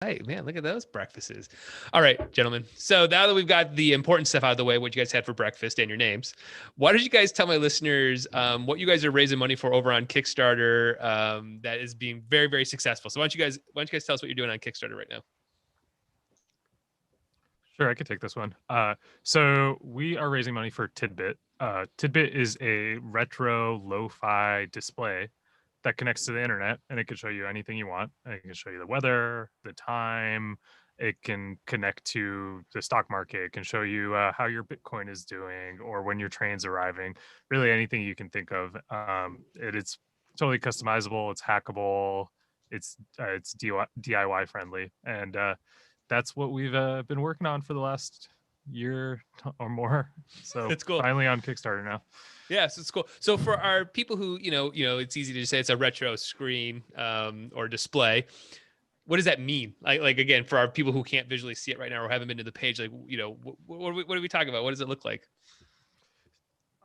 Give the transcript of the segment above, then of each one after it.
Hey, man, look at those breakfasts. All right, gentlemen. So now that we've got the important stuff out of the way, what you guys had for breakfast and your names, why don't you guys tell my listeners what you guys are raising money for over on Kickstarter that is being very, very successful. So why don't you guys tell us what you're doing on Kickstarter right now? Sure, I could take this one. So we are raising money for Tidbyt. Tidbyt is a retro lo-fi display that connects to the internet, and it can show you anything you want. And it can show you the weather, the time. It can connect to the stock market. It can show you how your Bitcoin is doing or when your train's arriving. Really, anything you can think of. It's totally customizable. It's hackable. It's DIY friendly, and that's what we've been working on for the last year or more. So That's cool. finally on Kickstarter now. Yes, it's cool. So for our people who, it's easy to say it's a retro screen or display. What does that mean? Like again, for our people who can't visually see it right now or haven't been to the page, like, what are we talking about? What does it look like?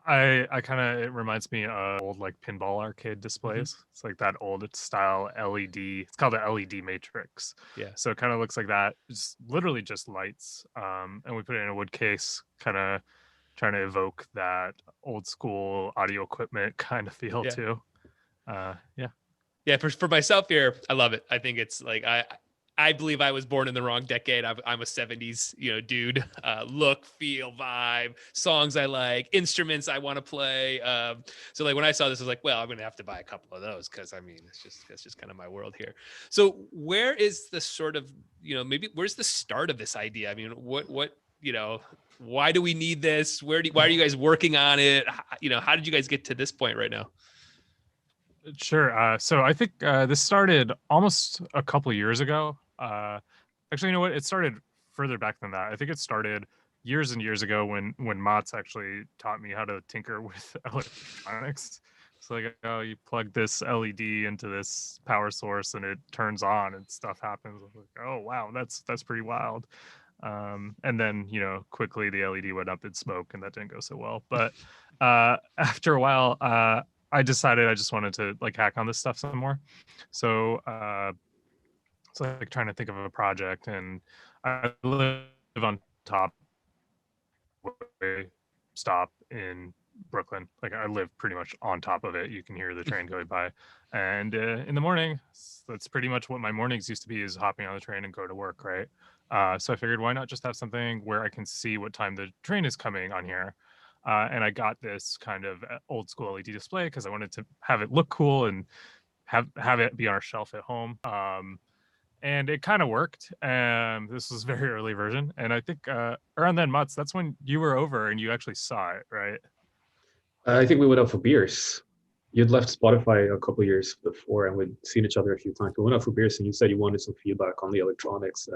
I kind of, it reminds me of old like pinball arcade displays. Mm-hmm. It's like that old style LED. It's called the LED matrix. Yeah. So it kind of looks like that. It's literally just lights. And we put it in a wood case, kind of trying to evoke that old school audio equipment kind of feel too. Yeah. Yeah, for myself here, I love it. I think it's like I believe I was born in the wrong decade. I'm a 70s, dude. Look, feel, vibe, songs I like, instruments I want to play. So like when I saw this, I was like, well, I'm gonna have to buy a couple of those because I mean, that's just kind of my world here. So where is the sort of, maybe where's the start of this idea? I mean, what why do we need this? Why are you guys working on it? How did you guys get to this point right now? Sure. So I think this started almost a couple years ago. Actually, you know what? It started further back than that. I think it started years and years ago when Mott's actually taught me how to tinker with electronics. It's like, oh, you plug this LED into this power source and it turns on and stuff happens. I was like, oh wow, that's pretty wild. And then quickly the LED went up in smoke and that didn't go so well. But after a while, I decided I just wanted to like hack on this stuff some more. So it's like trying to think of a project, and I live on top stop in Brooklyn. Like I live pretty much on top of it. You can hear the train going by, and in the morning, that's pretty much what my mornings used to be: is hopping on the train and go to work. Right. So I figured, why not just have something where I can see what time the train is coming on here. And I got this kind of old school LED display because I wanted to have it look cool and have it be on our shelf at home. And it kind of worked. This was a very early version, and I think around then, Mutz, that's when you were over and you actually saw it, right? I think we went out for beers. You'd left Spotify a couple of years before, and we'd seen each other a few times. We went out for beers, and you said you wanted some feedback on the electronics.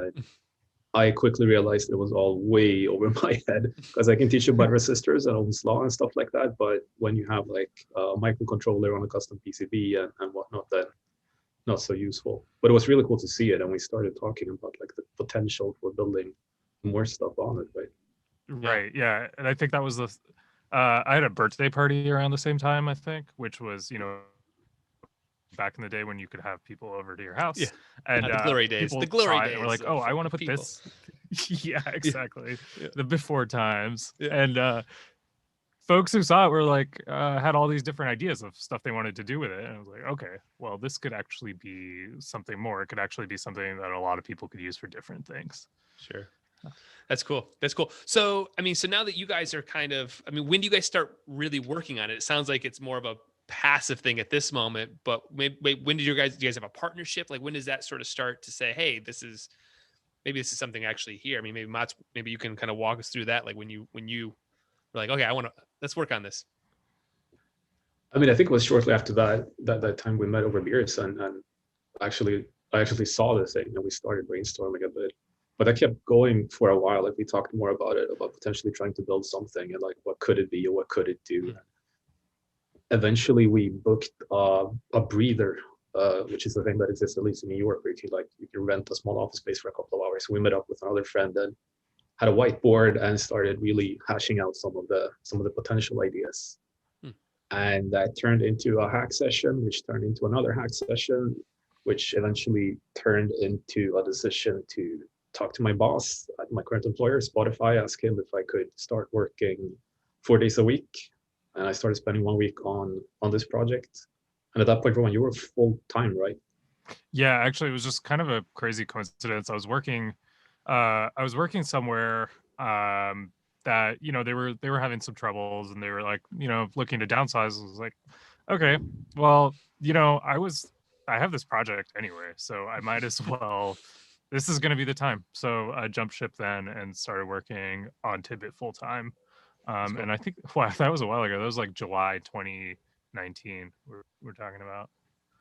I quickly realized it was all way over my head because I can teach you about resistors and Ohm's law and stuff like that. But when you have like a microcontroller on a custom PCB and whatnot, then not so useful. But it was really cool to see it, and we started talking about like the potential for building more stuff on it, right? Right. Yeah. And I think that was the. I had a birthday party around the same time, I think, which was back in the day when you could have people over to your house. Yeah. And the glory days. The glory days. And we're like, oh, I want to put people. this. Yeah, exactly. Yeah. The before times. Yeah. And folks who saw it were like, had all these different ideas of stuff they wanted to do with it. And I was like, okay, well, this could actually be something more. It could actually be something that a lot of people could use for different things. Sure. That's cool. That's cool. So, I mean, so now that you guys are kind of, I mean, when do you guys start really working on it? It sounds like it's more of a passive thing at this moment, but maybe when do you guys have a partnership? Like when does that sort of start to say, hey, maybe this is something actually here? I mean, maybe you can kind of walk us through that. Like when you were like, okay, let's work on this. I mean, I think it was shortly after that time we met over beers and I actually saw this thing and we started brainstorming a bit. But I kept going for a while. Like we talked more about it, about potentially trying to build something and like what could it be or what could it do. Mm-hmm. Eventually, we booked a breather, which is the thing that exists at least in New York, where you can rent a small office space for a couple of hours. So we met up with another friend and had a whiteboard and started really hashing out some of the potential ideas. And that turned into a hack session, which turned into another hack session. which eventually turned into a decision to talk to my boss at my current employer, Spotify, ask him if I could start working 4 days a week. And I started spending 1 week on this project. And at that point, Roman, you were full time, right? Yeah, actually, it was just kind of a crazy coincidence. I was working somewhere that they were having some troubles, and they were like looking to downsize. I was like, okay, well I have this project anyway, so I might as well. This is going to be the time. So I jumped ship then and started working on Tidbyt full time. Cool. And I think wow, that was a while ago. That was like July 2019. We're talking about.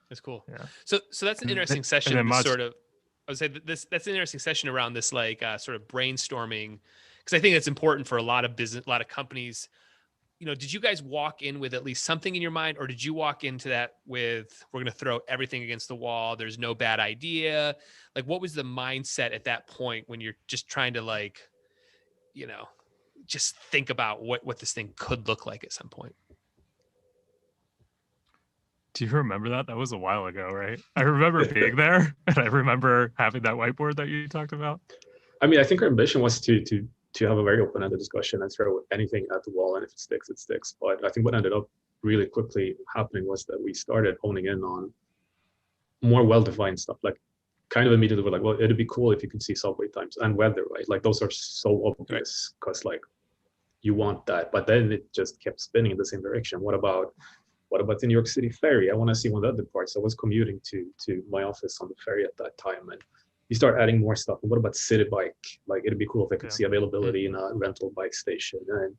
That's cool. Yeah. So that's an interesting session. then This Maj- sort of, I would say that's an interesting session around this like sort of brainstorming, because I think that's important for a lot of business, a lot of companies. Did you guys walk in with at least something in your mind, or did you walk into that with, we're going to throw everything against the wall, there's no bad idea? Like, what was the mindset at that point when you're just trying to like, just think about what this thing could look like at some point? Do you remember that? That was a while ago, right? I remember being there, and I remember having that whiteboard that you talked about. I mean, I think our ambition was to have a very open-ended discussion and throw anything at the wall, and if it sticks, it sticks. But I think what ended up really quickly happening was that we started honing in on more well-defined stuff. Like, kind of immediately we're like, well, it'd be cool if you could see subway times and weather, right? Like, those are so obvious because like you want that. But then it just kept spinning in the same direction. What about the New York City ferry? I want to see when that departs. I was commuting to my office on the ferry at that time, and you start adding more stuff. And what about city bike? Like, it'd be cool if I could see availability in a rental bike station. And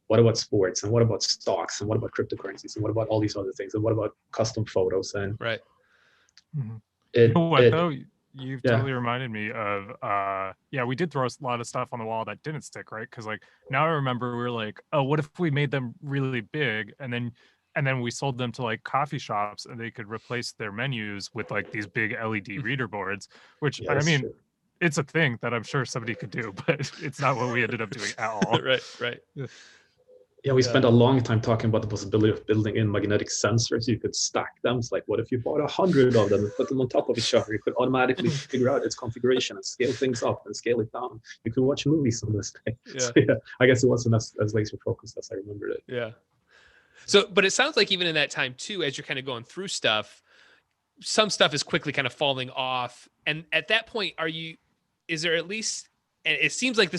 what about sports? And what about stocks? And what about cryptocurrencies? And what about all these other things? And what about custom photos? And right. Though? You've totally reminded me of we did throw a lot of stuff on the wall that didn't stick, right? Because like now I remember we were like, oh, what if we made them really big and then we sold them to like coffee shops and they could replace their menus with like these big LED reader boards, which I mean, it's a thing that I'm sure somebody could do, but it's not what we ended up doing at all. Right. Yeah, we spent a long time talking about the possibility of building in magnetic sensors. You could stack them. It's like, what if you bought 100 of them and put them on top of each other? You could automatically figure out its configuration and scale things up and scale it down. You could watch movies on this thing. Yeah. So, I guess it wasn't as laser focused as I remembered it. Yeah. So, but it sounds like even in that time too, as you're kind of going through stuff, some stuff is quickly kind of falling off. And at that point, is there at least, and it seems like the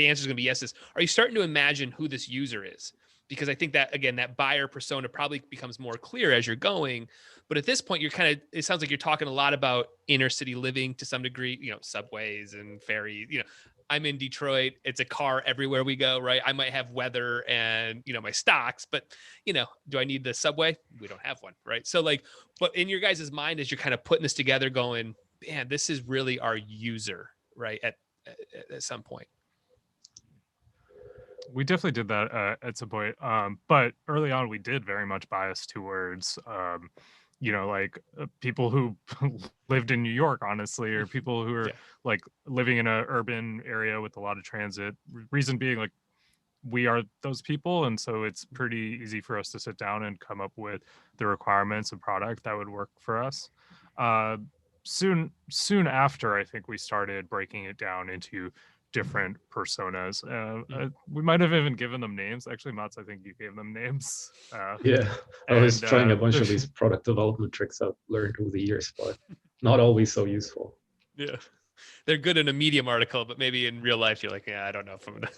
answer is going to be yes, are you starting to imagine who this user is? Because I think that, again, that buyer persona probably becomes more clear as you're going. But at this point, it sounds like you're talking a lot about inner city living to some degree, subways and ferries. I'm in Detroit. It's a car everywhere we go, right? I might have weather and, my stocks, but, do I need the subway? We don't have one, right? So like, but in your guys' mind, as you're kind of putting this together going, man, this is really our user, right? At some point. We definitely did that at some point. But early on, we did very much bias towards, people who lived in New York, honestly, or people who are like living in an urban area with a lot of transit. Reason being, like, we are those people. And so it's pretty easy for us to sit down and come up with the requirements and product that would work for us. Soon after, I think we started breaking it down into different personas. We might have even given them names. Actually, Mats, I think you gave them names. I was trying a bunch of these product development tricks I've learned over the years, but not always so useful. Yeah. They're good in a Medium article, but maybe in real life, you're like, I don't know if I'm going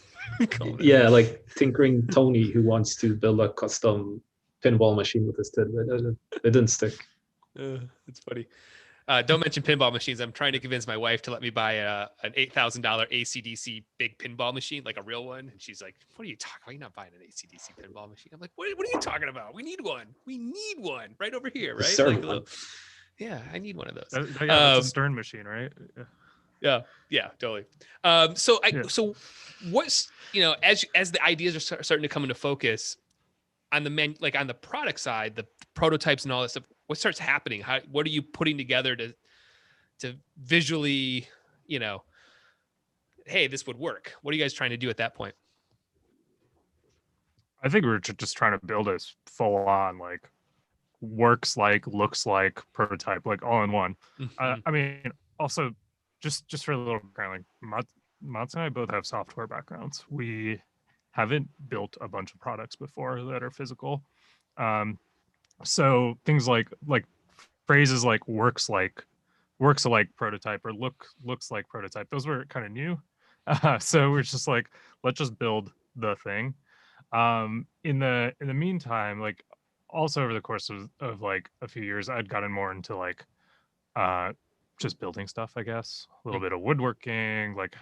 to call it. Like Tinkering Tony, who wants to build a custom pinball machine with his Tidbyt. It didn't stick. It's funny. Don't mention pinball machines. I'm trying to convince my wife to let me buy an $8,000 ACDC big pinball machine, like a real one. And she's like, what are you talking about? You're not buying an ACDC pinball machine. I'm like, what are you talking about? We need one. We need one right over here, right? Yeah, I need one of those. It's a Stern machine, right? Yeah, totally. So what's, as the ideas are starting to come into focus on the on the product side, the prototypes and all that stuff, what starts happening? What are you putting together to visually, hey, this would work? What are you guys trying to do at that point? I think we were just trying to build a full on like works like, looks like, prototype, like all in one. Mhm. I mean, also just for a little background, like Mats and I both have software backgrounds. We haven't built a bunch of products before that are physical. Um, so things like phrases like works alike prototype or looks like prototype, those were kind of new. So we're just like, let's just build the thing. In the meantime, like also over the course of like a few years, I'd gotten more into like uh just building stuff, I guess. A little bit of woodworking, like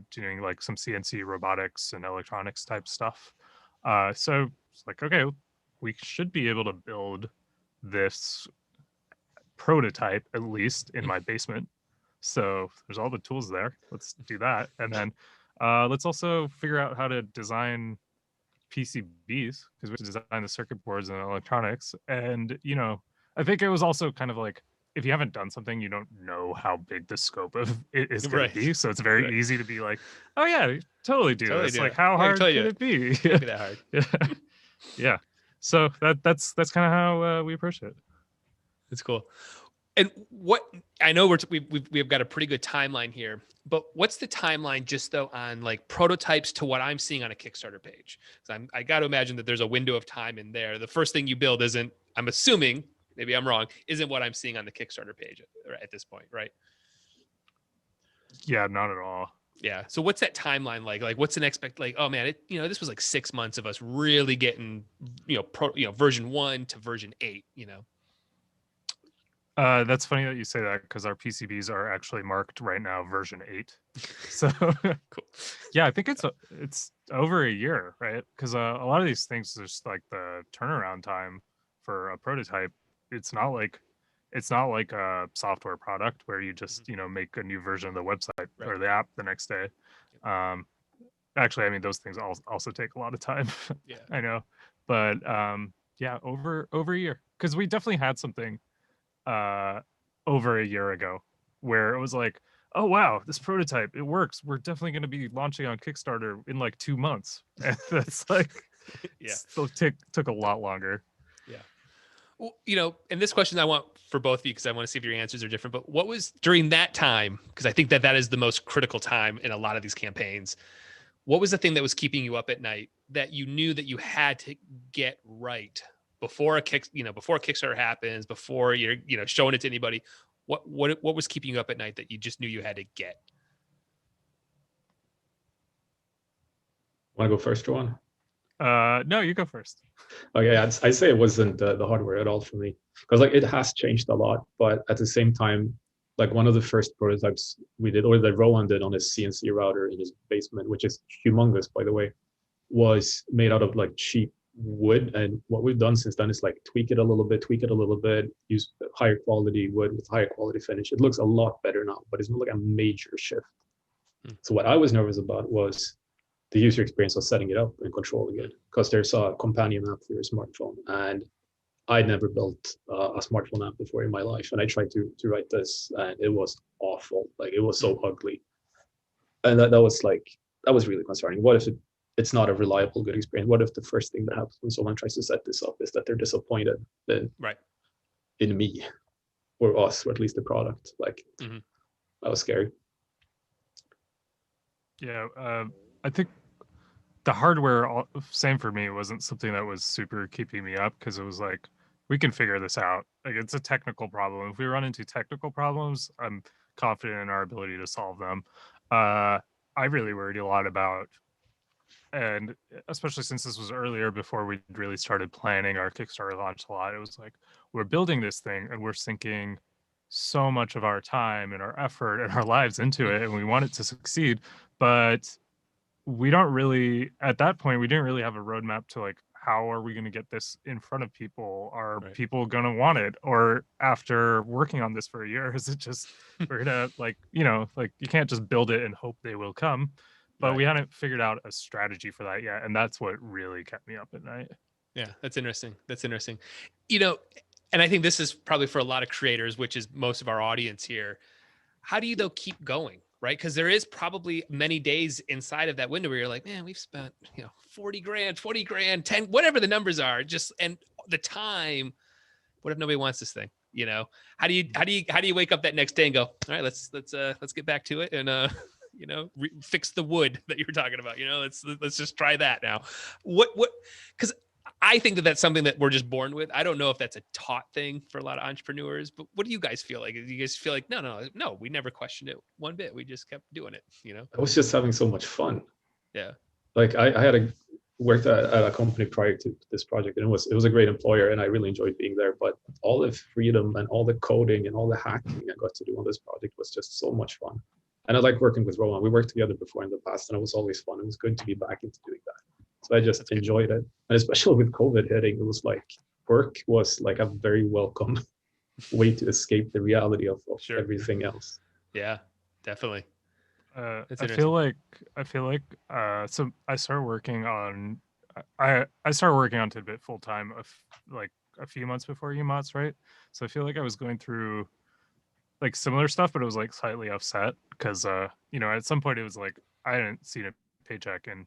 doing like some CNC robotics and electronics type stuff. So it's like, okay, we should be able to build this prototype at least in my basement. So there's all the tools there. Let's do that. And then let's also figure out how to design PCBs because we have to design the circuit boards and electronics. And, you know, I think it was also kind of like, if you haven't done something, you don't know how big the scope of it is going Right. to be. So it's very Right. easy to be like, oh yeah, totally do Totally this. do Like, it. how Yeah, I hard totally could do it be? Can't be that hard. Yeah. Yeah. So that's kind of how we approach it. That's cool. And what I know we've got a pretty good timeline here, but what's the timeline just though on like prototypes to what I'm seeing on a Kickstarter page? So I got to imagine that there's a window of time in there. The first thing you build isn't, I'm assuming, maybe I'm wrong, isn't what I'm seeing on the Kickstarter page at this point, right? Yeah, not at all. Yeah. So what's that timeline like? Like what's an like, oh man, this was like 6 months of us really getting, version 1 to version 8, That's funny that you say that because our PCBs are actually marked right now version 8. So Cool. yeah, I think it's over a year, right? Because a lot of these things, just like the turnaround time for a prototype, it's not like a software product where you just make a new version of the website Right. or the app the next day. Actually, I mean those things also take a lot of time. Yeah. I know, but yeah, over a year because we definitely had something over a year ago where it was like, oh wow, this prototype, it works, we're definitely going to be launching on Kickstarter in like 2 months. And that's like Yeah. still took a lot longer. Yeah. Well, and this question I want for both of you because I want to see if your answers are different. But what was during that time? Because I think that is the most critical time in a lot of these campaigns. What was the thing that was keeping you up at night that you knew that you had to get right before before a Kickstarter happens, before you're showing it to anybody? What was keeping you up at night that you just knew you had to get? Want to go first, Joanne? No, you go first. Okay, I'd say it wasn't the hardware at all for me because like it has changed a lot, but at the same time, like one of the first prototypes we did, or that Rowan did on his CNC router in his basement, which is humongous by the way, was made out of like cheap wood. And what we've done since then is like tweak it a little bit, use higher quality wood with higher quality finish. It looks a lot better now, but it's not like a major shift. So what I was nervous about was the user experience of setting it up and controlling it, because there's a companion app for your smartphone, and I'd never built a smartphone app before in my life, and I tried to write this, and it was awful. Like it was so ugly, and that was really concerning. What if it's not a reliable, good experience? What if the first thing that happens when someone tries to set this up is that they're disappointed in me or us, or at least the product? Like that was scary. Yeah, I think the hardware, same for me, wasn't something that was super keeping me up because it was like, we can figure this out. Like it's a technical problem. If we run into technical problems, I'm confident in our ability to solve them. I really worried a lot about, and especially since this was earlier before we really started planning our Kickstarter launch a lot, it was like, we're building this thing and we're sinking so much of our time and our effort and our lives into it, and we want it to succeed. But we don't really, at that point, we didn't really have a roadmap to like, how are we going to get this in front of people? Are people going to want it? Or after working on this for a year, is it just, we're going to like, like you can't just build it and hope they will come. But we hadn't figured out a strategy for that yet. And that's what really kept me up at night. Yeah, that's interesting. And I think this is probably for a lot of creators, which is most of our audience here. How do you though keep going? Right? Because there is probably many days inside of that window where you're like, man, we've spent, 40 grand, 20 grand, 10, whatever the numbers are, and the time what if nobody wants this thing? You know, how do you wake up that next day and go, all right, let's get back to it and you know, fix the wood that you were talking about. You know, let's just try that now. What because I think that that's something that we're just born with. I don't know if that's a taught thing for a lot of entrepreneurs, but what do you guys feel like? Do you guys feel like no, we never questioned it one bit. We just kept doing it. You know, I was just having so much fun. Yeah. Like I worked at a company prior to this project, and it was a great employer, and I really enjoyed being there. But all the freedom and all the coding and all the hacking I got to do on this project was just so much fun. And I like working with Rowan. We worked together before in the past, and it was always fun. It was good to be back into doing that. So I just enjoyed it. And especially with COVID hitting, it was like work was like a very welcome way to escape the reality of everything else. Yeah, definitely. I feel like so I started working on Tidbyt full time like a few months before UMOTS, right? So I feel like I was going through like similar stuff, but it was like slightly upset because you know, at some point it was like I hadn't seen a paycheck in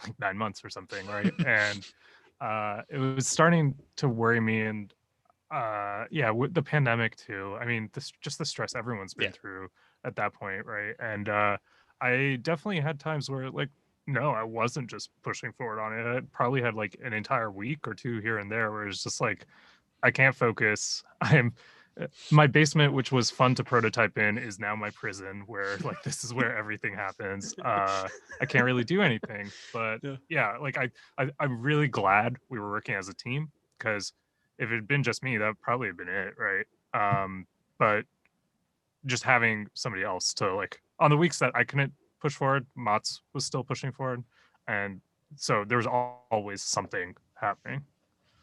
like 9 months or something, right? And it was starting to worry me, and yeah, with the pandemic too. I mean, just the stress everyone's been through at that point, right? And I definitely had times where like, no, I wasn't just pushing forward on it. I probably had like an entire week or two here and there where it's just like, I can't focus. My basement, which was fun to prototype in, is now my prison, where like this is where everything happens. I can't really do anything, but yeah, like I'm really glad we were working as a team, because if it had been just me, that would probably have been it, right? But just having somebody else to like on the weeks that I couldn't push forward, Mats was still pushing forward, and so there was always something happening.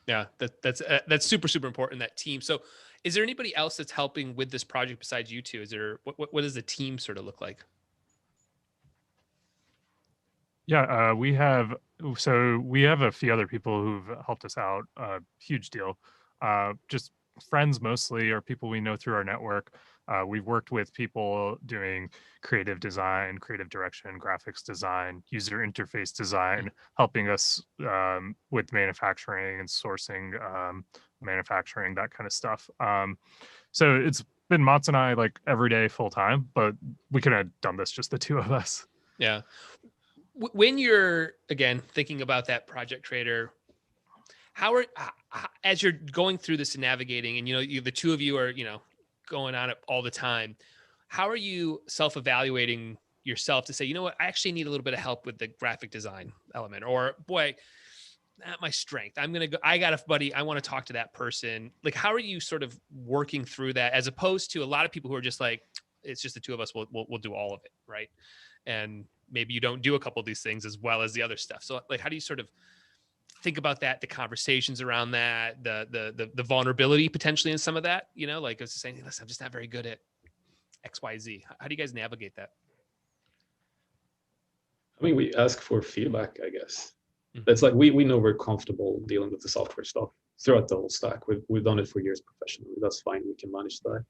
Yeah, that's super important, that team. So is there anybody else that's helping with this project besides you two? Is there what does the team sort of look like? Yeah, we have a few other people who've helped us out. Huge deal. Just friends mostly, or people we know through our network. We've worked with people doing creative design, creative direction, graphics design, user interface design, helping us with manufacturing and sourcing, manufacturing, that kind of stuff. So it's been Mats and I like every day full time, but we could have done this just the two of us. Yeah. When you're again thinking about that project creator, as you're going through this and navigating, and the two of you are going on it all the time, how are you self-evaluating yourself to say, you know what, I actually need a little bit of help with the graphic design element, or boy, not my strength, I got a buddy, I want to talk to that person. Like, how are you sort of working through that, as opposed to a lot of people who are just like, it's just the two of us, we'll do all of it, right? And maybe you don't do a couple of these things as well as the other stuff. So like, how do you sort of think about that, the conversations around that, the vulnerability potentially in some of that, like I was just saying, listen, I'm just not very good at XYZ. How do you guys navigate that? I mean, we ask for feedback, I guess. It's like we know we're comfortable dealing with the software stuff throughout the whole stack. We've done it for years professionally. That's fine. We can manage that.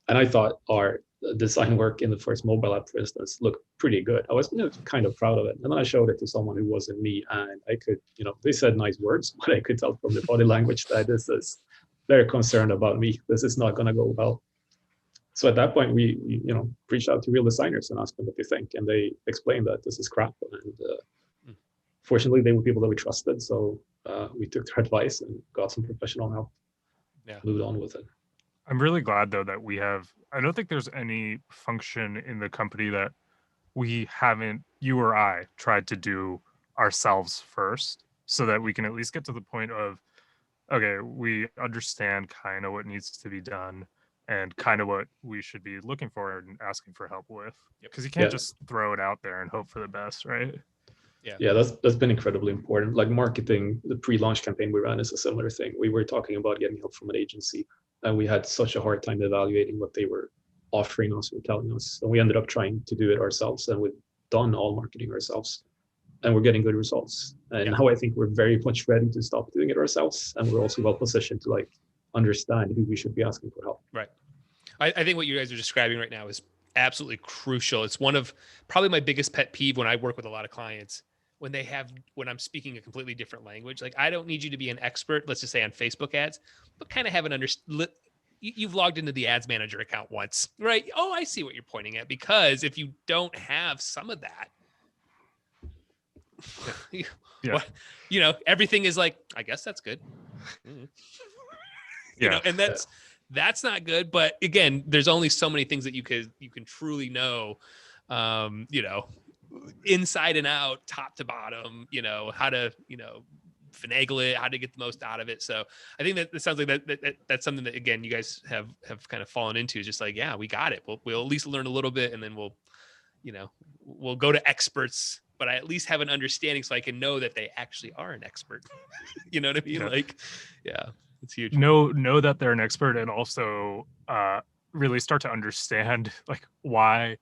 And I thought our design work in the first mobile app, for instance, looked pretty good. I was kind of proud of it. And then I showed it to someone who wasn't me, and I could, they said nice words, but I could tell from the body language that this is, they're concerned about me. This is not going to go well. So at that point, we reached out to real designers and asked them what they think. And they explained that this is crap. And fortunately, they were people that we trusted. So we took their advice and got some professional help. Yeah. Moved on with it. I'm really glad though that I don't think there's any function in the company that we haven't, you or I, tried to do ourselves first, so that we can at least get to the point of, okay, we understand kind of what needs to be done and kind of what we should be looking for and asking for help with. Because you can't just throw it out there and hope for the best, right? Yeah, that's been incredibly important. Like marketing, the pre-launch campaign we ran is a similar thing. We were talking about getting help from an agency, and we had such a hard time evaluating what they were offering us or telling us. And we ended up trying to do it ourselves, and we've done all marketing ourselves, and we're getting good results. And now I think we're very much ready to stop doing it ourselves, and we're also well positioned to like understand who we should be asking for help. Right. I think what you guys are describing right now is absolutely crucial. It's one of probably my biggest pet peeve when I work with a lot of clients. when I'm speaking a completely different language. Like, I don't need you to be an expert, let's just say on Facebook ads, but kind of have an you've logged into the ads manager account once, right? Oh, I see what you're pointing at. Because if you don't have some of that, what, everything is like, I guess that's good. And that's not good. But again, there's only so many things that you can truly know, inside and out, top to bottom, how to, finagle it, how to get the most out of it. So I think that it sounds like that's something that, again, you guys have kind of fallen into, is just like, yeah, we got it. We'll at least learn a little bit, and then we'll go to experts, but I at least have an understanding so I can know that they actually are an expert. You know what I mean? Yeah. Like, yeah, it's huge. Know that they're an expert, and also really start to understand like why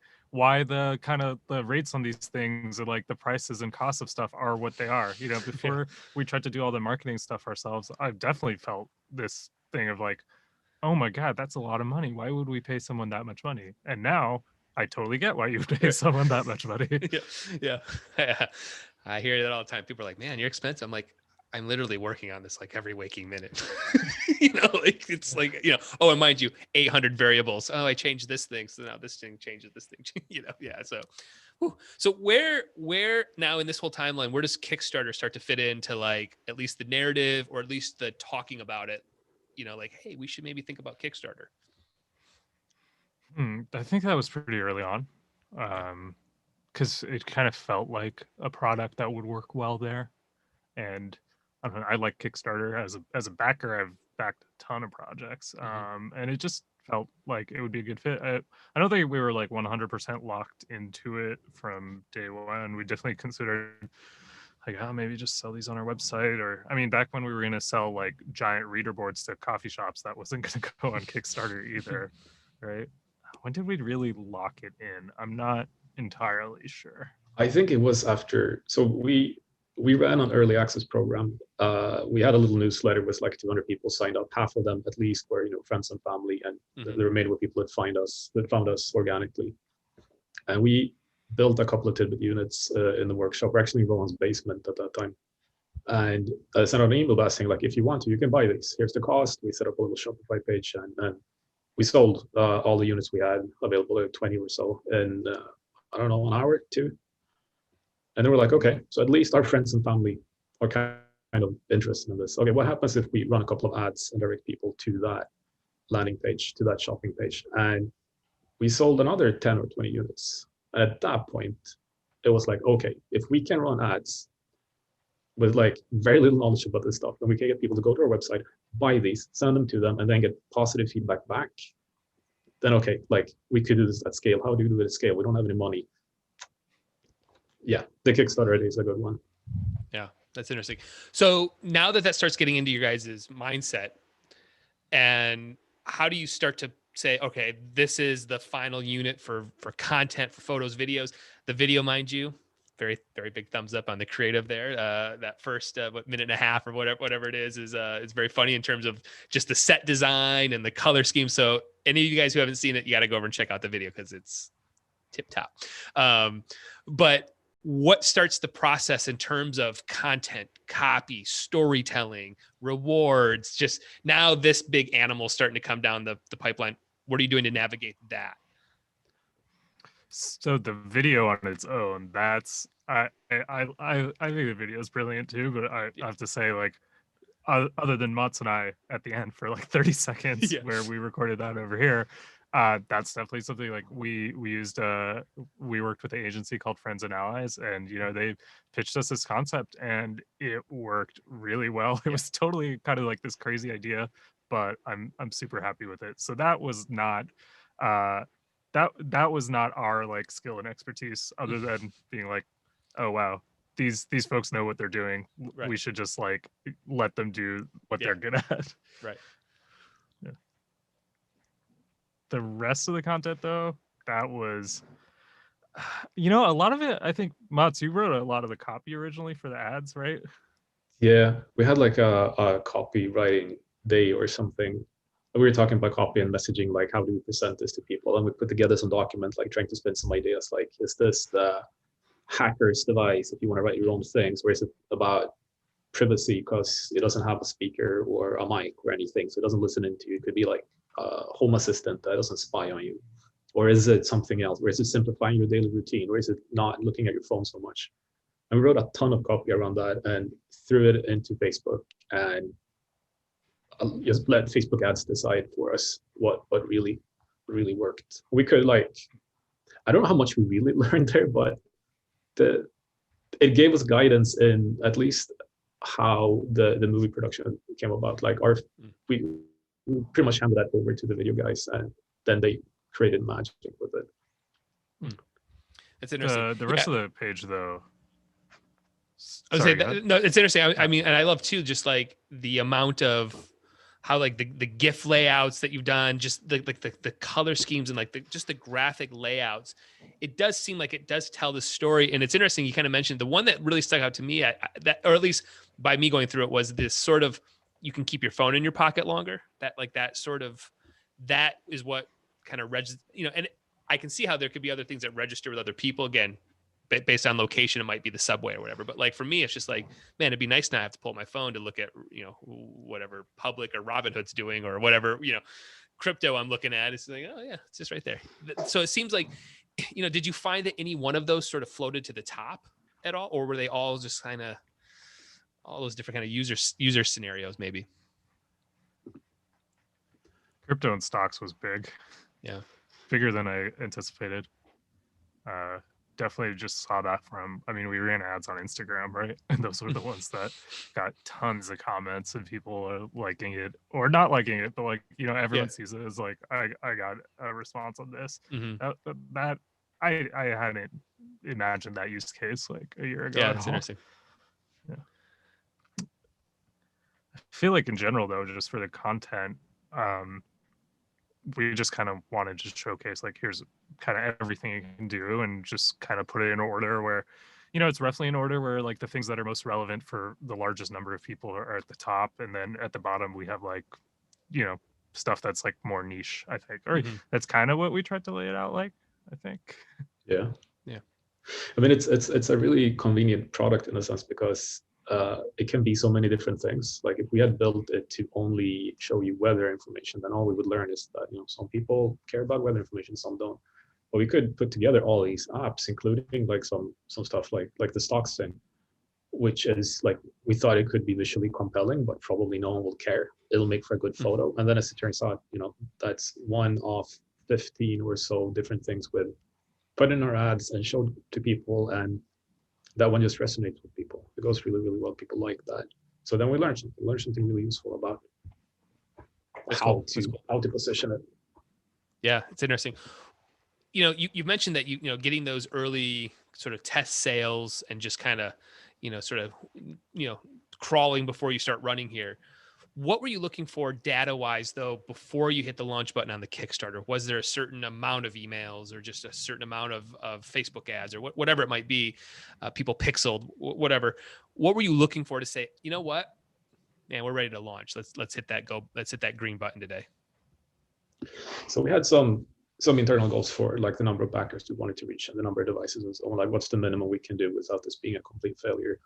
the kind of the rates on these things, and like the prices and costs of stuff are what they are. Before we tried to do all the marketing stuff ourselves, I've definitely felt this thing of like, oh my God, that's a lot of money. Why would we pay someone that much money? And now I totally get why you would pay someone that much money. Yeah. I hear that all the time. People are like, man, you're expensive. I'm like, I'm literally working on this like every waking minute. Like, it's like, oh, and mind you, 800 variables. Oh, I changed this thing, so now this thing changes this thing. Yeah. So where now in this whole timeline, where does Kickstarter start to fit into, like, at least the narrative, or at least the talking about it? Like, hey, we should maybe think about Kickstarter. I think that was pretty early on, because it kind of felt like a product that would work well there. And I don't know, I like Kickstarter as a backer. I've backed a ton of projects, and it just felt like it would be a good fit. I don't think we were like 100% locked into it from day one. We definitely considered like, oh, maybe just sell these on our website, or I mean, back when we were going to sell like giant reader boards to coffee shops, that wasn't going to go on Kickstarter either, right? When did we really lock it in? I'm not entirely sure. I think it was after. So we ran an early access program. We had a little newsletter with like 200 people signed up. Half of them at least were friends and family, and the remainder were people that found us organically. And we built a couple of Tidbyt units in the workshop. We're actually in Rowan's basement at that time. And I sent out an email blast saying, like, if you want to, you can buy these. Here's the cost. We set up a little Shopify page, and we sold all the units we had available, at 20 or so, in I don't know, an hour or two. And they were like, okay, so at least our friends and family are kind of interested in this. Okay, what happens if we run a couple of ads and direct people to that landing page, to that shopping page? And we sold another 10 or 20 units. And at that point, it was like, okay, if we can run ads with like very little knowledge about this stuff, and we can get people to go to our website, buy these, send them to them, and then get positive feedback back, then okay, like, we could do this at scale. How do we do it at scale? We don't have any money. Yeah, the Kickstarter is a good one. Yeah, that's interesting. So now that starts getting into your guys' mindset, and how do you start to say, okay, this is the final unit for content, for photos, videos? The video, mind you, very, very big thumbs up on the creative there. That first minute and a half or whatever it is very funny in terms of just the set design and the color scheme. So any of you guys who haven't seen it, you got to go over and check out the video because it's tip top. But what starts the process in terms of content, copy, storytelling, rewards? Just now this big animal starting to come down the pipeline. What are you doing to navigate that? So the video on its own, that's I think the video is brilliant too, but I have to say, like, other than Mats and I at the end for like 30 seconds where we recorded that over here, that's definitely something like we used. We worked with an agency called Friends and Allies, and they pitched us this concept, and it worked really well. It was totally kind of like this crazy idea, but I'm super happy with it. So that was not that was not our like skill and expertise, other than being like, oh wow, these folks know what they're doing. Right. We should just like let them do what they're good at. Right. Yeah. The rest of the content though, that was a lot of it, I think, Mats, you wrote a lot of the copy originally for the ads, right? Yeah, we had like a copywriting day or something. We were talking about copy and messaging, like how do we present this to people, and we put together some documents, like trying to spin some ideas, like, is this the hacker's device if you want to write your own things, or is it about privacy because it doesn't have a speaker or a mic or anything, so it doesn't listen into you? It could be like a home assistant that doesn't spy on you. Or is it something else? Or is it simplifying your daily routine? Or is it not looking at your phone so much? And we wrote a ton of copy around that and threw it into Facebook and just let Facebook ads decide for us what really worked. We could like, I don't know how much we really learned there, but it gave us guidance in at least how the movie production came about. Like we pretty much handed that over to the video guys, and then they created magic with it. It's interesting. The rest of the page, though. I would say that, no, it's interesting. I mean, and I love too, just like the amount of how like the GIF layouts that you've done, just the color schemes and like just the graphic layouts. It does seem like it does tell the story. And it's interesting. You kind of mentioned the one that really stuck out to me, that, or at least by me going through it, was this sort of, you can keep your phone in your pocket longer. That like that sort of, that is what kind of and I can see how there could be other things that register with other people. Again, based on location, it might be the subway or whatever. But like for me, it's just like, man, it'd be nice not to have to pull up my phone to look at, whatever Public or Robinhood's doing or whatever, crypto I'm looking at. It's like, oh yeah, it's just right there. So it seems like, did you find that any one of those sort of floated to the top at all? Or were they all just kind of all those different kind of user scenarios maybe? Crypto and stocks was big. Yeah. Bigger than I anticipated. Definitely just saw that we ran ads on Instagram, right? And those were the ones that got tons of comments and people liking it or not liking it, but like, everyone sees it as like, I got a response on this. Mm-hmm. That I hadn't imagined that use case like a year ago. Yeah, it's interesting. Yeah. I feel like in general though, just for the content, we just kind of wanted to showcase like, here's kind of everything you can do and just kind of put it in order where, it's roughly in order where like the things that are most relevant for the largest number of people are at the top. And then at the bottom, we have like, stuff that's like more niche, I think, or that's kind of what we tried to lay it out like, I think. Yeah. Yeah. I mean, it's a really convenient product in a sense because it can be so many different things. Like if we had built it to only show you weather information, then all we would learn is that some people care about weather information, some don't. But we could put together all these apps, including like some stuff like the stocks thing, which is like, we thought it could be visually compelling, but probably no one will care. It'll make for a good photo. And then as it turns out, that's one of 15 or so different things with put in our ads and showed to people, and that one just resonates with people. It goes really, really well. People like that. So then we learned something really useful about how to position it. Yeah, it's interesting. You mentioned that getting those early sort of test sales and just kind of, sort of, crawling before you start running here. What were you looking for data-wise, though, before you hit the launch button on the Kickstarter? Was there a certain amount of emails or just a certain amount of Facebook ads or whatever it might be, people pixeled, whatever? What were you looking for to say, you know what, man, we're ready to launch. Let's hit that green button today. So we had some internal goals for like the number of backers we wanted to reach and the number of devices and so on. Like, what's the minimum we can do without this being a complete failure?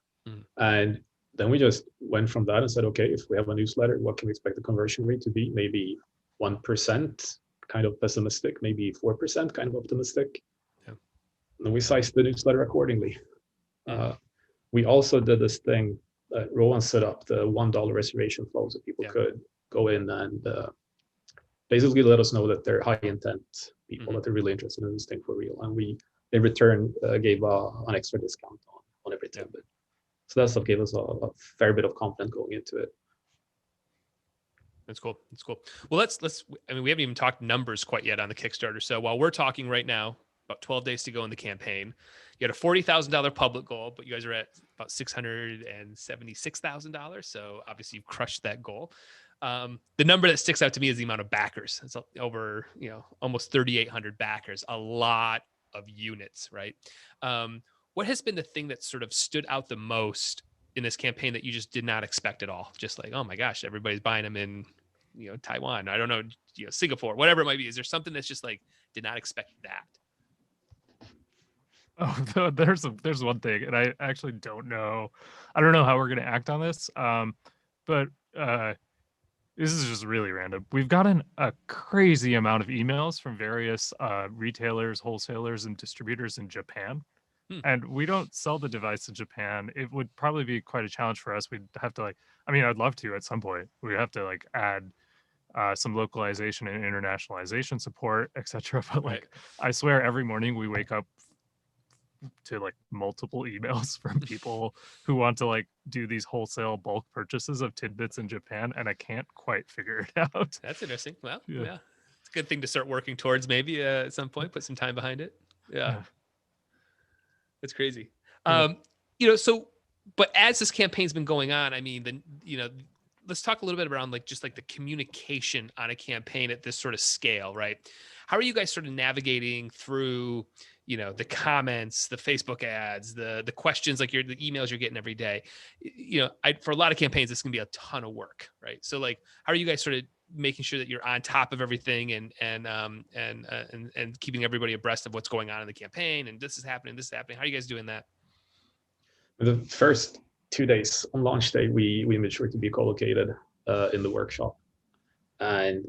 And then we just went from that and said, okay, if we have a newsletter, what can we expect the conversion rate to be? Maybe 1%, kind of pessimistic, maybe 4%, kind of optimistic. Yeah. And then we sized the newsletter accordingly. We also did this thing that Rowan set up, the $1 reservation flow, so people could go in and basically let us know that they're high intent people, that they're really interested in this thing for real. And they in return gave an extra discount on every Tidbyt. So that stuff gave us a fair bit of confidence going into it. That's cool. That's cool. Well, let's. I mean, we haven't even talked numbers quite yet on the Kickstarter. So while we're talking right now, about 12 days to go in the campaign, you had a $40,000 public goal, but you guys are at about $676,000. So obviously you've crushed that goal. The number that sticks out to me is the amount of backers. It's over, almost 3,800 backers, a lot of units, right? What has been the thing that sort of stood out the most in this campaign that you just did not expect at all? Just like, oh my gosh, everybody's buying them in, Taiwan. I don't know, Singapore, whatever it might be. Is there something that's just like, did not expect that? Oh, there's one thing, and I actually don't know. I don't know how we're gonna act on this. But this is just really random. We've gotten a crazy amount of emails from various retailers, wholesalers, and distributors in Japan. Hmm. And we don't sell the device in Japan. It would probably be quite a challenge for us. We'd have to like, I mean, I'd love to at some point. We have to like add some localization and internationalization support, etc. But Right. like, I swear, every morning we wake up to like multiple emails from people who want to like do these wholesale bulk purchases of tidbits in Japan, and I can't quite figure it out. That's interesting. Well, Yeah. yeah, it's a good thing to start working towards maybe at some point. Put some time behind it. Yeah, Yeah. that's crazy. Yeah. So, but as this campaign's been going on, I mean, let's talk a little bit around like just like the communication on a campaign at this sort of scale, right? How are you guys sort of navigating through, the comments, the Facebook ads, the questions, like the emails you're getting every day? For a lot of campaigns, this can be a ton of work, right? So like, how are you guys sort of making sure that you're on top of everything and keeping everybody abreast of what's going on in the campaign, and this is happening? How are you guys doing that? The first 2 days on launch day, we made sure to be co-located in the workshop, and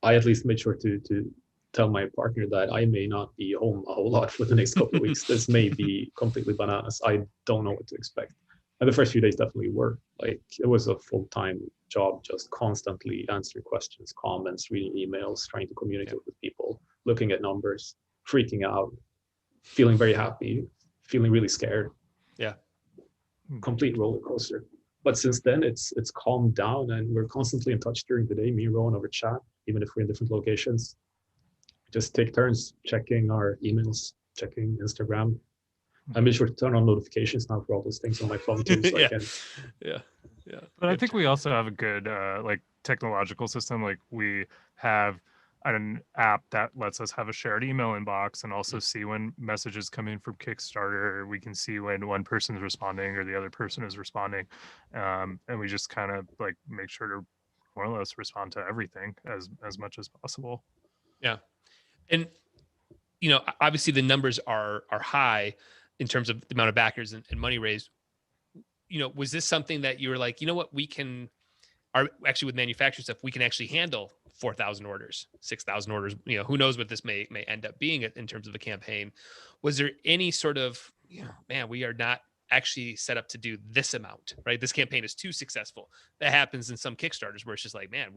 I at least made sure to tell my partner that I may not be home a whole lot for the next couple of weeks. This may be completely bananas. I don't know what to expect. And the first few days definitely were like, it was a full-time job, just constantly answering questions, comments, reading emails, trying to communicate with people, looking at numbers, freaking out, feeling very happy, feeling really scared. Yeah. Complete roller coaster. But since then, it's calmed down, and we're constantly in touch during the day, me and Rowan over chat, even if we're in different locations. Just take turns checking our emails, checking Instagram. I made sure to turn on notifications now for all those things on my phone too, so Yeah. I can. Yeah. But I think we also have a good like technological system. Like we have an app that lets us have a shared email inbox and also see when messages come in from Kickstarter. We can see when one person is responding or the other person is responding, and we just kind of like make sure to more or less respond to everything as much as possible. Yeah. And obviously the numbers are high in terms of the amount of backers and money raised. Was this something that you were like, what, are actually with manufacturing stuff, we can actually handle 4,000 orders, 6,000 orders, who knows what this may end up being in terms of a campaign? Was there any sort of, man, we are not actually set up to do this amount, right? This campaign is too successful. That happens in some Kickstarters where it's just like, man,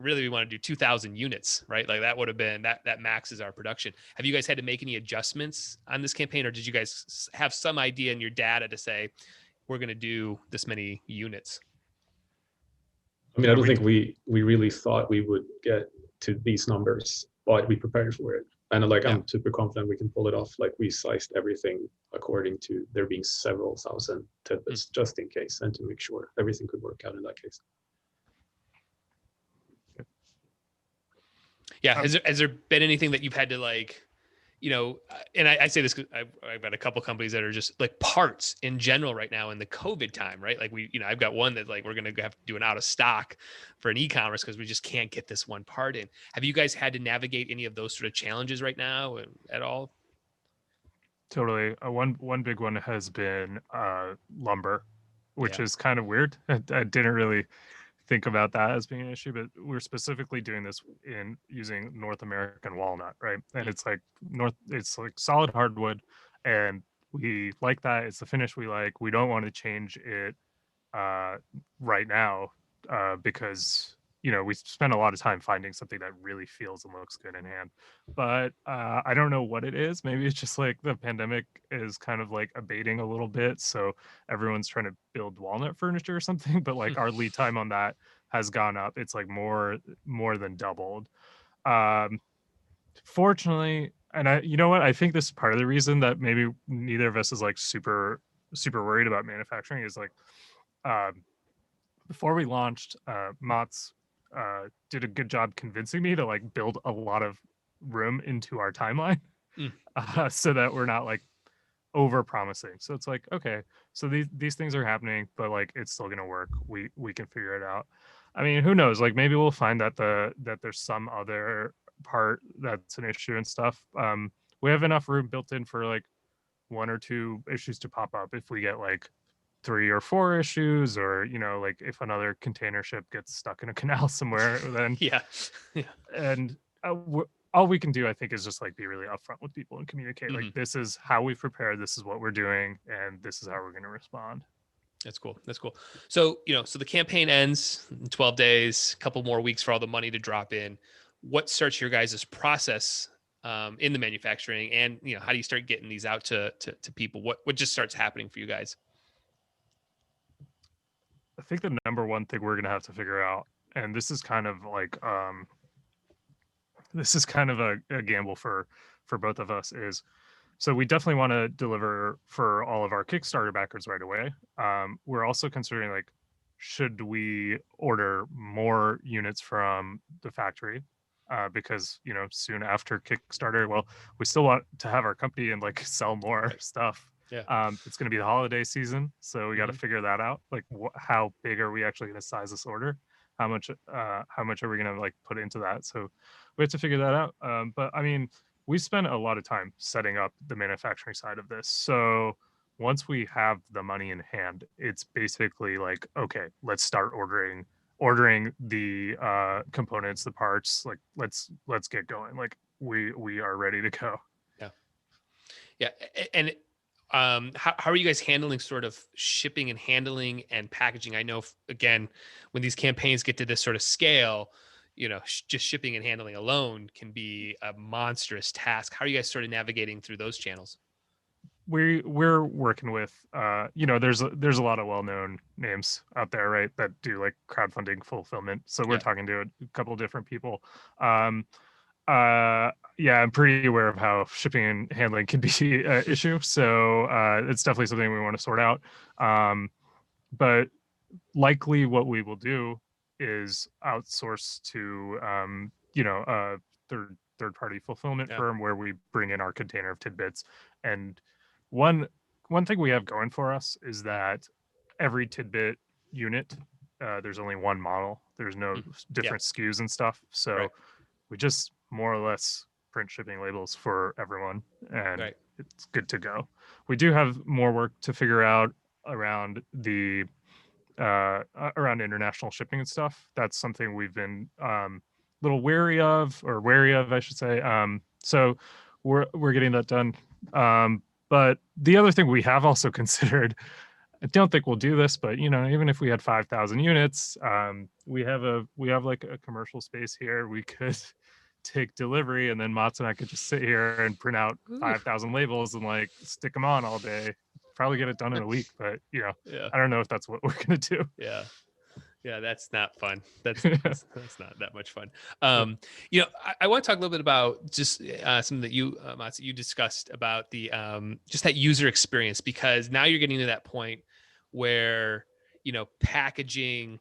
really we want to do 2,000 units, right? Like that would have been that maxes our production. Have you guys had to make any adjustments on this campaign, or did you guys have some idea in your data to say we're going to do this many units? I mean, I don't think we really thought we would get to these numbers, but we prepared for it. And like, I'm super confident we can pull it off. Like, we sized everything according to there being several thousand tidbits just in case, and to make sure everything could work out in that case. Yeah. Has there been anything that you've had to like, and I say this because I've got a couple companies that are just like parts in general right now in the COVID time, right? Like I've got one that like we're going to have to do an out of stock for an e-commerce because we just can't get this one part in. Have you guys had to navigate any of those sort of challenges right now at all? Totally. One big one has been lumber, which is kind of weird. I didn't really think about that as being an issue, but we're specifically doing this in using North American walnut, right? And it's like solid hardwood, and we like that. It's the finish we like. We don't want to change it right now because we spend a lot of time finding something that really feels and looks good in hand. But I don't know what it is. Maybe it's just like the pandemic is kind of like abating a little bit, so everyone's trying to build walnut furniture or something. But like our lead time on that has gone up. It's like more than doubled. Fortunately, and I think this is part of the reason that maybe neither of us is like super worried about manufacturing is like before we launched, Mats did a good job convincing me to like build a lot of room into our timeline so that we're not like over promising. So it's like, okay, so these things are happening, but like it's still gonna work. We can figure it out. I mean, who knows? Like maybe we'll find that that there's some other part that's an issue and stuff. we have enough room built in for like 1 or 2 issues to pop up. If we get like 3 or 4 issues, or like if another container ship gets stuck in a canal somewhere, then Yeah. Yeah. and all we can do, I think, is just like be really upfront with people and communicate like, Mhm. this is how we've prepared, this is what we're doing, and this is how we're going to respond. That's cool. That's cool. So, so the campaign ends in 12 days, a couple more weeks for all the money to drop in. What starts your guys' process in the manufacturing, and how do you start getting these out to people? What just starts happening for you guys? I think the number one thing we're going to have to figure out, and this is kind of like a gamble for both of us, is so we definitely want to deliver for all of our Kickstarter backers right away. We're also considering like, should we order more units from the factory? Because soon after Kickstarter, well, we still want to have our company and like sell more Right. stuff. Yeah. It's going to be the holiday season, so we got to Mhm. figure that out. Like, how big are we actually going to size this order? How much are we going to like put into that? So we have to figure that out. But I mean, we spent a lot of time setting up the manufacturing side of this. So once we have the money in hand, it's basically like, okay, let's start ordering the components, the parts. Like, let's get going. Like, we are ready to go. Yeah. Yeah. And how are you guys handling sort of shipping and handling and packaging? I know, again, when these campaigns get to this sort of scale, just shipping and handling alone can be a monstrous task. How are you guys sort of navigating through those channels? We're working with there's a lot of well-known names out there, right, that do like crowdfunding fulfillment. So we're Yeah. talking to a couple of different people. Yeah, I'm pretty aware of how shipping and handling can be an issue. So it's definitely something we want to sort out. But likely what we will do is outsource to a third party fulfillment Yeah. firm where we bring in our container of tidbits. And one thing we have going for us is that every tidbit unit, there's only one model. There's no Mhm. Yeah. different SKUs and stuff. So Right. we just more or less print shipping labels for everyone, and Right. it's good to go. We do have more work to figure out around the around international shipping and stuff. That's something we've been a little wary of, I should say. So we're getting that done. But the other thing we have also considered, I don't think we'll do this, but even if we had 5,000 units, we have like a commercial space here. We could take delivery, and then Mats and I could just sit here and print out Ooh. 5,000 labels and like stick them on all day. Probably get it done in a week, but Yeah. I don't know if that's what we're gonna do. Yeah. Yeah, that's not fun. That's Yeah. that's not that much fun. I want to talk a little bit about just something that you, Mats, you discussed about the just that user experience, because now you're getting to that point where packaging,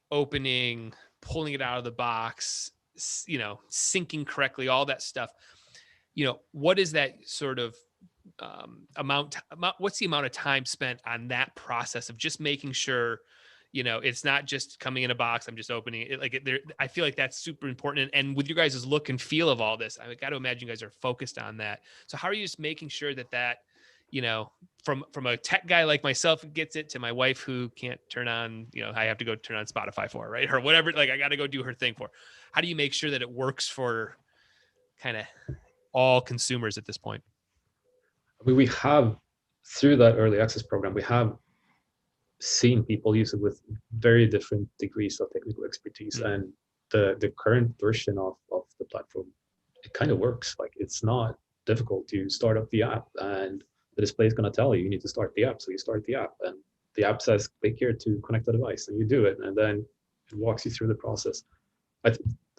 opening, pulling it out of the box, syncing correctly, all that stuff. What is that sort of what's the amount of time spent on that process of just making sure it's not just coming in a box, I'm just opening it, I feel like that's super important. And with you guys' look and feel of all this, I got to imagine you guys are focused on that. So how are you just making sure that from a tech guy like myself who gets it, to my wife who can't turn on, I have to go turn on Spotify for, right, or whatever, like I got to go do her thing for, how do you make sure that it works for kind of all consumers at this point? I mean, we have, through that early access program, we have seen people use it with very different degrees of technical expertise. Mm. And the current version of the platform, it kind of works. Like, it's not difficult to start up the app, and the display is going to tell you need to start the app. So you start the app, and the app says click here to connect the device, and you do it, and then it walks you through the process.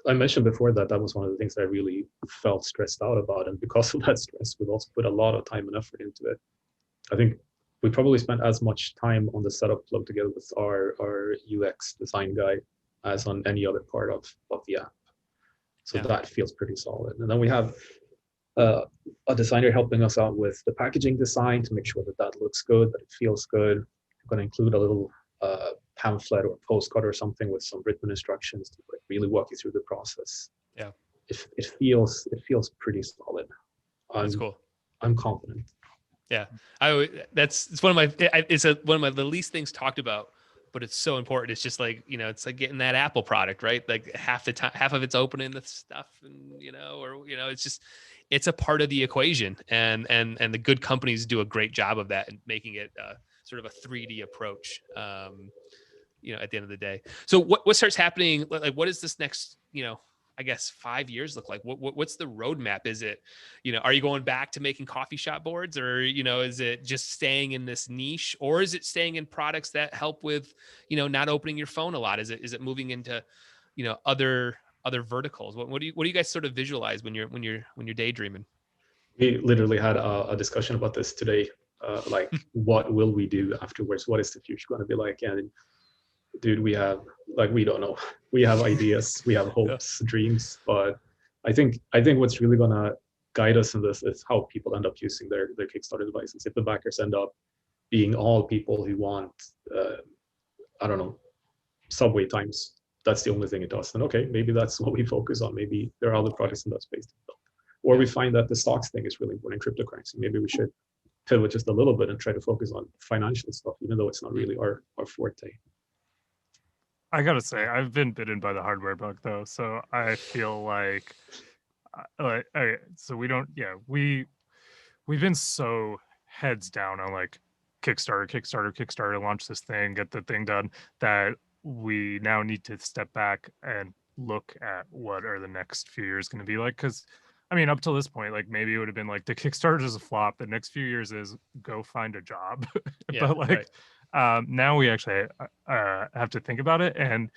I mentioned before that was one of the things that I really felt stressed out about, and because of that stress, we've also put a lot of time and effort into it. I think we probably spent as much time on the setup plug together with our UX design guy as on any other part of the app. So Yeah. that feels pretty solid. And then we have a designer helping us out with the packaging design to make sure that looks good, that it feels good. I'm going to include a little pamphlet or postcard or something with some written instructions to like really walk you through the process. Yeah. It feels pretty solid. That's cool. I'm confident. Yeah, it's one of my one of the least things talked about, but it's so important. It's just like, it's like getting that Apple product, right? Like half the time, half of it's opening the stuff, and it's a part of the equation, and the good companies do a great job of that and making it sort of a 3D approach. At the end of the day. So what starts happening? Like, what is this next, I guess 5 years look like? What's the roadmap? Is it, are you going back to making coffee shop boards, or, is it just staying in this niche, or is it staying in products that help with, not opening your phone a lot? Is it moving into, other verticals? What do you guys sort of visualize when you're daydreaming? We literally had a discussion about this today. Like, what will we do afterwards? What is the future going to be like? And dude, we don't know. We have ideas, we have hopes, dreams, but I think what's really gonna guide us in this is how people end up using their Kickstarter devices. If the backers end up being all people who want, I don't know, subway times, that's the only thing it does. Then okay, maybe that's what we focus on. Maybe there are other products in that space to build. Or we find that the stocks thing is really important in cryptocurrency. Maybe we should pivot just a little bit and try to focus on financial stuff, even though it's not really our forte. I gotta say, I've been bitten by the hardware bug though, so I feel like, so we don't, we've been so heads down on like Kickstarter, launch this thing, get the thing done, that we now need to step back and look at what are the next few years going to be like. Because I mean, up till this point, like maybe it would have been like the Kickstarter is a flop. The next few years is go find a job, but like. Right. Now we actually have to think about it, and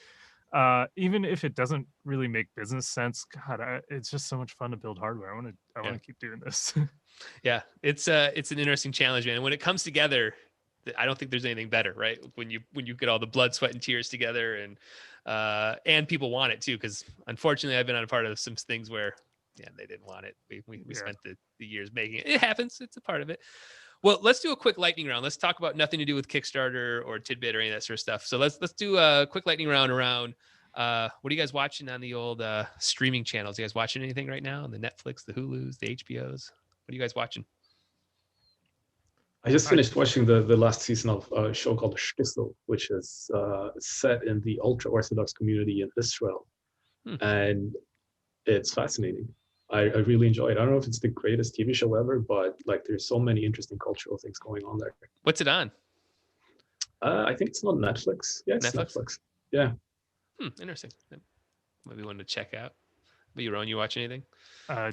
even if it doesn't really make business sense, God, it's just so much fun to build hardware. I want to keep doing this. Yeah, it's an interesting challenge, man. And when it comes together, I don't think there's anything better, right? When you get all the blood, sweat, and tears together, and people want it too. Because unfortunately, I've been on a part of some things where they didn't want it. We spent the years making it. It happens. It's a part of it. Well, let's do a quick lightning round. Let's talk about nothing to do with Kickstarter or Tidbyt or any of that sort of stuff. So let's do a quick lightning round around. What are you guys watching on the old streaming channels? You guys watching anything right now on the Netflix, the Hulus, the HBOs? What are you guys watching? I just finished watching the last season of a show called Shtisel, which is set in the ultra-Orthodox community in Israel. And it's fascinating. I really enjoy it. I don't know if it's the greatest TV show ever, but like there's so many interesting cultural things going on there. What's it on? I think it's not Netflix. Yeah, it's Netflix. Yeah. Interesting. Maybe one to check out. But Yaron, you watch anything?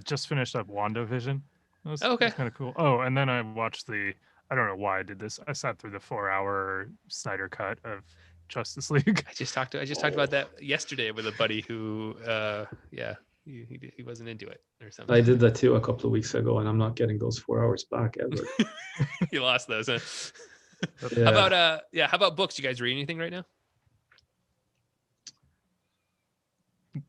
Just finished up WandaVision. That was kind of cool. Oh, and then I watched I don't know why I did this. I sat through the 4-hour Snyder cut of Justice League. I just talked about that yesterday with a buddy who he wasn't into it or something. I did that too a couple of weeks ago, and I'm not getting those 4 hours back ever. You lost those, huh? Yeah. How about books? You guys read anything right now? I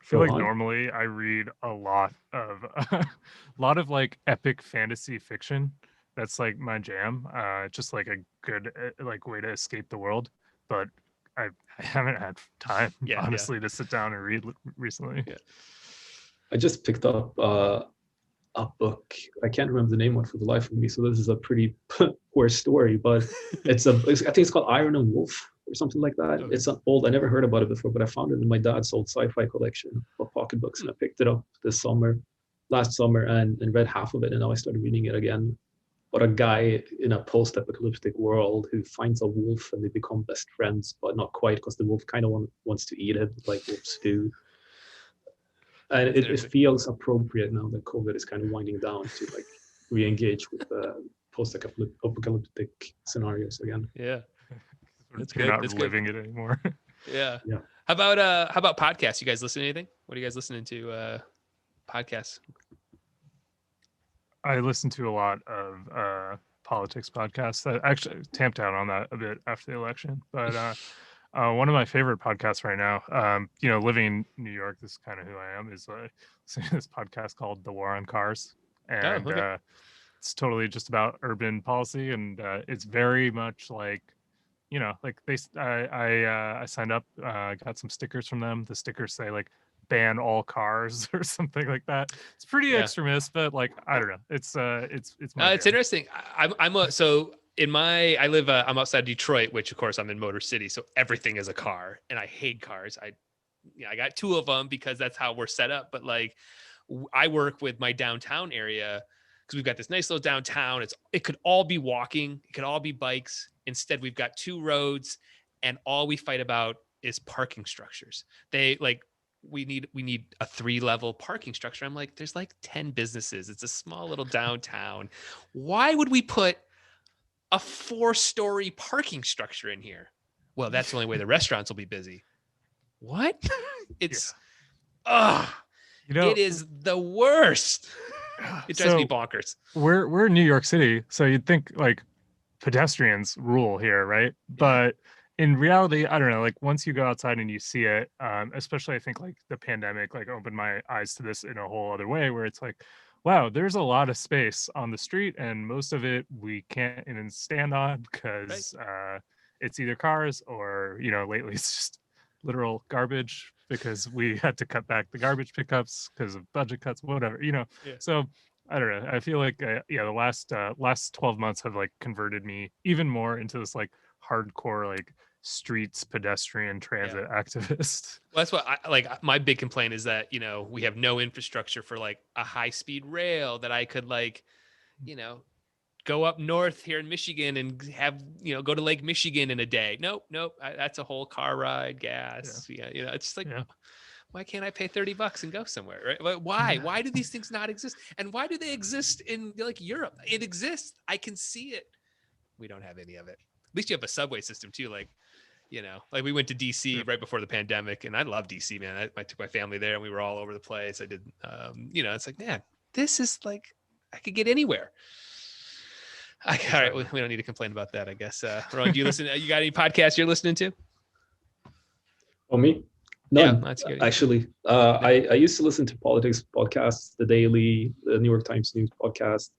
feel like normally I read a lot of like epic fantasy fiction. That's like my jam. Just like a good like way to escape the world. But I haven't had time, honestly, to sit down and read recently. Yeah. I just picked up a book. I can't remember the name of it for the life of me. So this is a pretty poor story, but I think it's called Iron and Wolf or something like that. Okay. It's an old, I never heard about it before, but I found it in my dad's old sci-fi collection of pocketbooks, and I picked it up last summer, and read half of it, and now I started reading it again. But a guy in a post-apocalyptic world who finds a wolf, and they become best friends, but not quite, because the wolf kind of wants to eat it, like wolves do. And it feels appropriate now that COVID is kind of winding down to like re-engage with post-apocalyptic scenarios again. Yeah, you're not living it anymore. Yeah. How about podcasts? You guys listen to anything? What are you guys listening to? Podcasts. I listen to a lot of politics podcasts. I actually tamped out on that a bit after the election, but one of my favorite podcasts right now, living in New York, this is kind of who I am, is listening to this podcast called The War on Cars. And it's totally just about urban policy. And it's very much like, I signed up, got some stickers from them. The stickers say like ban all cars or something like that. It's pretty extremist, but like I don't know. It's my it's interesting. I live I'm outside Detroit, which of course I'm in Motor City, so everything is a car, and I hate cars. I got 2 of them because that's how we're set up. But like, I work with my downtown area because we've got this nice little downtown. It could all be walking, it could all be bikes. Instead, we've got 2 roads, and all we fight about is parking structures. We need a 3-level parking structure. I'm like, there's like 10 businesses. It's a small little downtown. Why would we put a 4-story parking structure in here? Well, that's the only way the restaurants will be busy. What? It's it is the worst. It drives me bonkers. We're in New York City, so you'd think like pedestrians rule here, right? But in reality, I don't know, like once you go outside and you see it, especially I think like the pandemic like opened my eyes to this in a whole other way, where it's like, wow, there's a lot of space on the street, and most of it we can't even stand on because it's either cars or, you know, lately it's just literal garbage because we had to cut back the garbage pickups because of budget cuts, whatever, you know. So I don't know, I feel like the last 12 months have like converted me even more into this like hardcore like streets pedestrian transit activist. Well, that's what I like. My big complaint is that, you know, we have no infrastructure for like a high-speed rail that I could like, you know, go up north here in Michigan and have, you know, go to Lake Michigan in a day. Nope. That's a whole car ride, gas. You know, it's just like, why can't I pay $30 and go somewhere? Right? Why do these things not exist? And why do they exist in like Europe? It exists. I can see it. We don't have any of it. At least you have a subway system too. Like, you know, like we went to DC right before the pandemic, and I love DC, man. I took my family there and we were all over the place. I did, you know, it's like, man, this is like, I could get anywhere. All right, we don't need to complain about that, I guess. Ron, do you listen? You got any podcasts you're listening to? Oh, me? None. Yeah, that's good. Actually, I used to listen to politics podcasts, The Daily, the New York Times News podcast,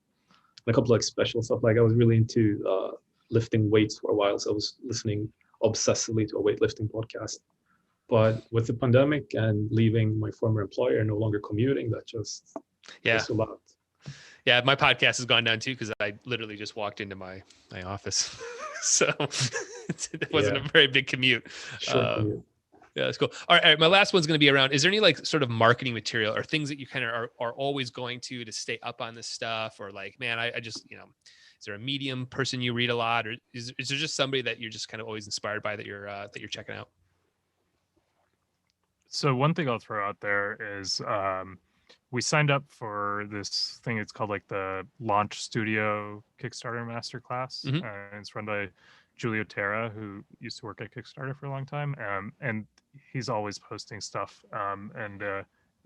and a couple like special stuff. Like I was really into lifting weights for a while, so I was listening obsessively to a weightlifting podcast. But with the pandemic and leaving my former employer, no longer commuting, that just was a lot. Yeah, my podcast has gone down too because I literally just walked into my office, so it wasn't a very big commute. Commute. Yeah, that's cool. All right, my last one's going to be around. Is there any like sort of marketing material or things that you kind of are always going to stay up on this stuff, or like, man, I just, you know, is there a Medium person you read a lot, or is there just somebody that you're just kind of always inspired by that you're checking out? So one thing I'll throw out there is we signed up for this thing. It's called like the Launch Studio Kickstarter Masterclass. And it's run by Julio Terra, who used to work at Kickstarter for a long time. And he's always posting stuff. And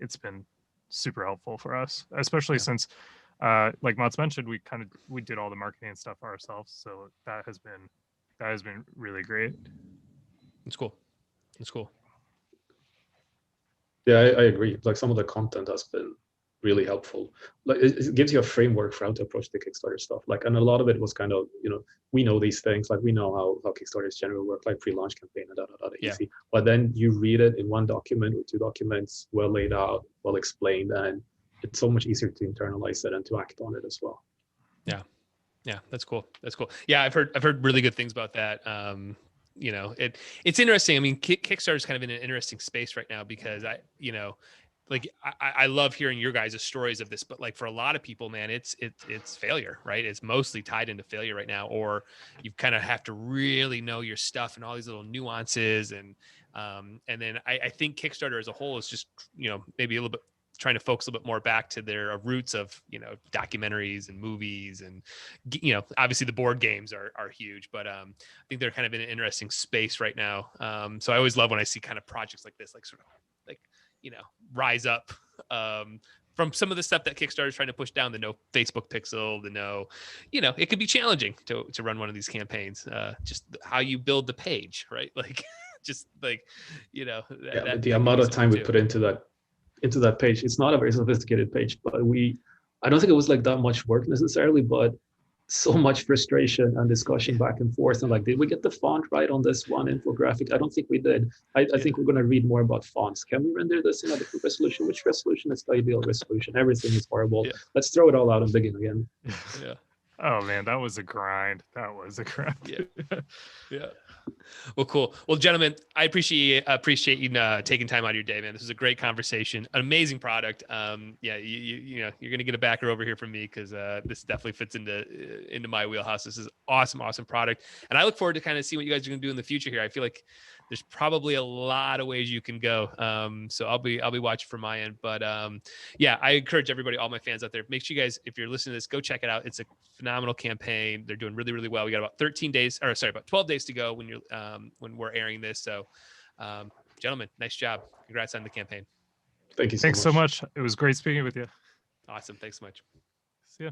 it's been super helpful for us, especially since, like Mats mentioned, we did all the marketing and stuff ourselves. So that has been really great. It's cool. Yeah, I agree. Like some of the content has been really helpful. Like it gives you a framework for how to approach the Kickstarter stuff. Like, and a lot of it was kind of, you know, we know these things. Like we know how Kickstarters generally work, like pre-launch campaign and easy. But then you read it in one document or 2 documents, well laid out, well explained, and it's so much easier to internalize it and to act on it as well. Yeah, that's cool. Yeah, I've heard really good things about that. You know, it's interesting. I mean, Kickstarter is kind of in an interesting space right now because I love hearing your guys' stories of this, but like for a lot of people, man, it's failure, right? It's mostly tied into failure right now, or you kind of have to really know your stuff and all these little nuances. And then I think Kickstarter as a whole is just, you know, maybe a little bit trying to focus a little bit more back to their roots of, you know, documentaries and movies, and, you know, obviously the board games are huge, but I think they're kind of in an interesting space right now. So I always love when I see kind of projects like this, like sort of like, you know, rise up from some of the stuff that Kickstarter is trying to push down, the no Facebook pixel, the no, you know, it could be challenging to run one of these campaigns. Just how you build the page, right? Like, just like, you know, the amount of time we put into that page, it's not a very sophisticated page, but I don't think it was like that much work necessarily, but so much frustration and discussion back and forth. And like, did we get the font right on this one infographic? I don't think we did. I think we're going to read more about fonts. Can we render this in adequate resolution? Which resolution is the ideal resolution? Everything is horrible. Yeah. Let's throw it all out and begin again. Yeah. Oh man, that was a grind. That was a grind. Yeah. Yeah. Well, cool. Well, gentlemen, I appreciate you taking time out of your day, man. This was a great conversation, an amazing product. Yeah, you know, you're gonna get a backer over here from me because this definitely fits into my wheelhouse. This is awesome product, and I look forward to kind of see what you guys are gonna do in the future here. I feel like there's probably a lot of ways you can go. So I'll be watching from my end. But yeah, I encourage everybody, all my fans out there, make sure you guys, if you're listening to this, go check it out. It's a phenomenal campaign. They're doing really, really well. We got about 13 days, or sorry, about 12 days to go when we're airing this. So gentlemen, nice job. Congrats on the campaign. Thank you so much. Thanks so much. It was great speaking with you. Awesome. Thanks so much. See ya.